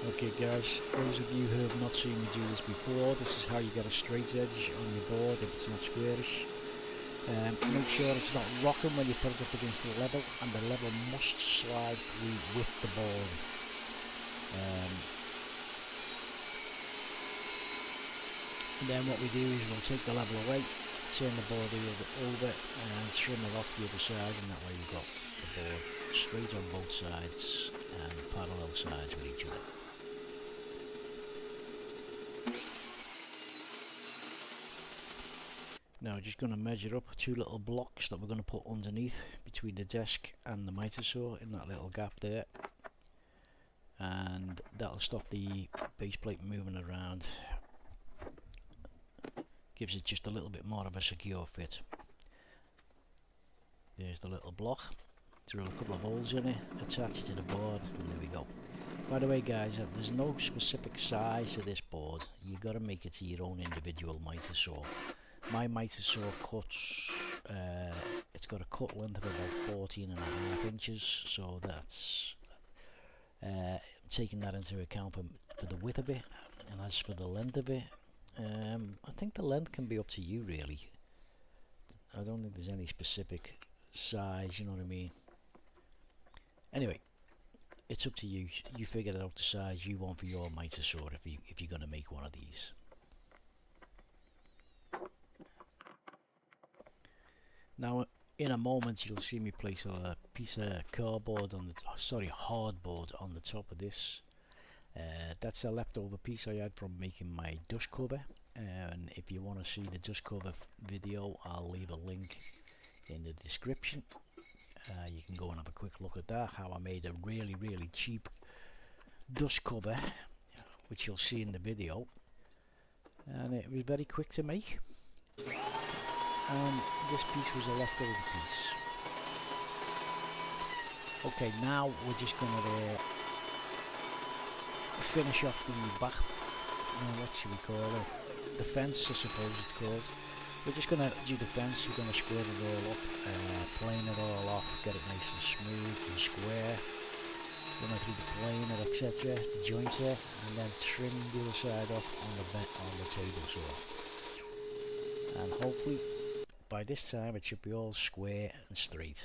Okay guys, those of you who have not seen me do this before, this is how you get a straight edge on your board if it's not squarish. Make sure it's not rocking when you put it up against the level, and the level must slide through with the board. And then what we do is we'll take the level away, turn the board over and trim it off the other side, and that way you've got the board straight on both sides and parallel sides with each other. Now just going to measure up 2 little blocks that we're going to put underneath between the desk and the miter saw in that little gap there, and that'll stop the base plate moving around, gives it just a little bit more of a secure fit. There's the little block, drill a couple of holes in it, attach it to the board, and there we go. By the way guys, there's no specific size to this board, you got to make it to your own individual miter saw. My miter saw cuts, it's got a cut length of about 14.5 inches, so that's taking that into account for the width of it. And as for the length of it, I think the length can be up to you really. I don't think there's any specific size, you know what I mean. Anyway, it's up to you. You figure out the size you want for your miter saw if you're going to make one of these. Now in a moment you'll see me place a piece of cardboard on the hardboard on the top of this. That's a leftover piece I had from making my dust cover, and if you want to see the dust cover video, I'll leave a link in the description. You can go and have a quick look at that, how I made a really cheap dust cover, which you'll see in the video, and it was very quick to make. And this piece was a leftover piece. Okay, now we're just going to finish off the back, what should we call it, the fence I suppose it's called. We're just going to do the fence, we're going to square it all up, plane it all off, get it nice and smooth and square, run it through the planer, etc., the joints there, and then trim the other side off on the table saw. And hopefully by this time it should be all square and straight.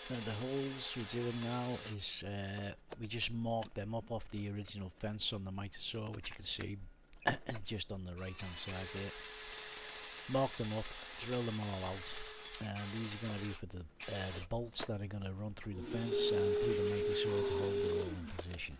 Now the holes we're doing now is we just mark them up off the original fence on the miter saw, which you can see just on the right hand side there. Mark them up, drill them all out, and these are going to be for the bolts that are going to run through the fence and through the miter saw to hold it all in position.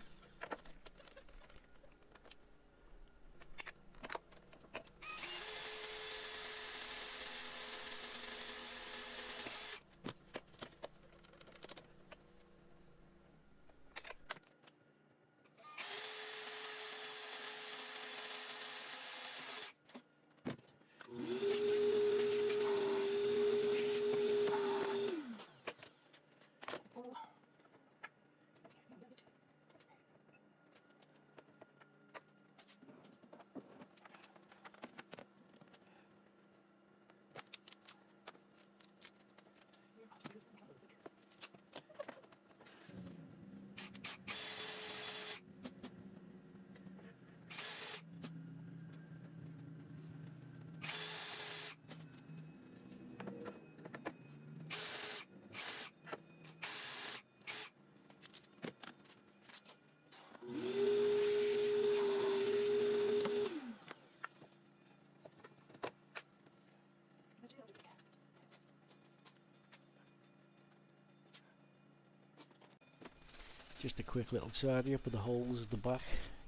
Just a quick little tidy up of the holes at the back,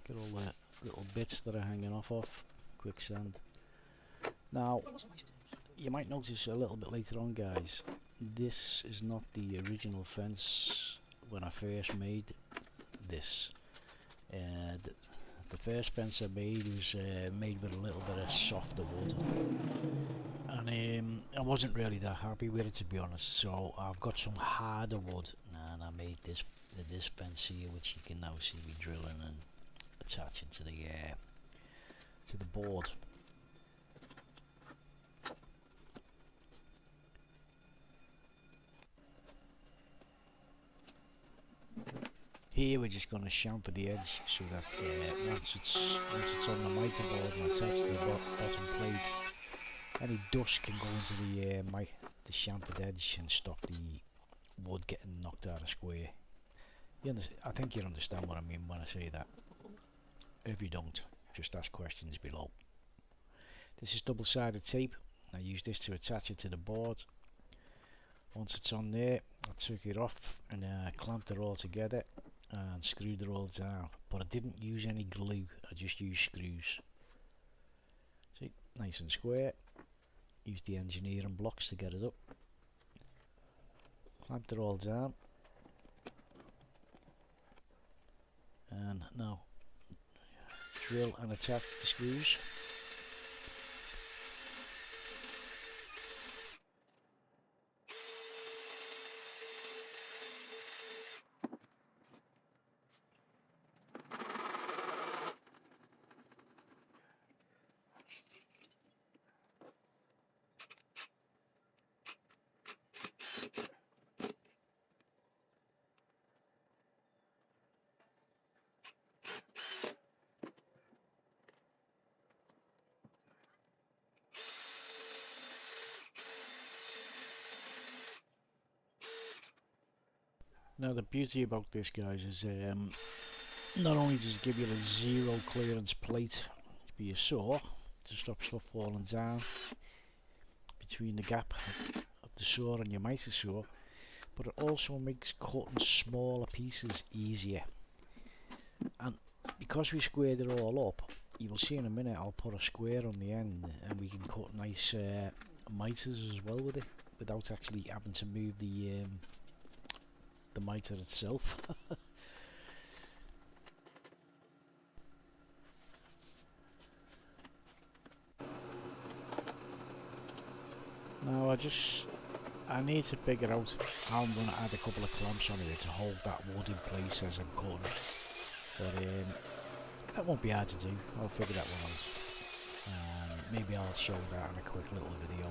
get all the little bits that are hanging off, quick sand. Now you might notice a little bit later on guys, this is not the original fence when I first made this. The first fence I made was made with a little bit of softer wood, and I wasn't really that happy with it, to be honest, so I've got some harder wood and I made this fence here, which you can now see me drilling and attaching to the board. Here we're just going to chamfer the edge so that once it's on the mitre board and attached to the bottom plate, any dust can go into the chamfered edge and stop the wood getting knocked out of square. I think you understand what I mean when I say that. If you don't, just ask questions below. This is double-sided tape. I use this to attach it to the board. Once it's on there, I took it off and clamped it all together and screwed it all down. But I didn't use any glue, I just used screws. See, nice and square. Used the engineering blocks to get it up. Clamped it all down. And now drill and attach the screws. Now the beauty about this, guys, is not only does it give you a zero clearance plate for your saw to stop stuff falling down between the gap of the saw and your mitre saw, but it also makes cutting smaller pieces easier. And because we squared it all up, you will see in a minute I'll put a square on the end and we can cut nice mitres as well with it without actually having to move the mitre itself. Now I need to figure out how I'm going to add a couple of clamps on here to hold that wood in place as I'm cutting it. But that won't be hard to do. I'll figure that one out. Maybe I'll show that in a quick little video.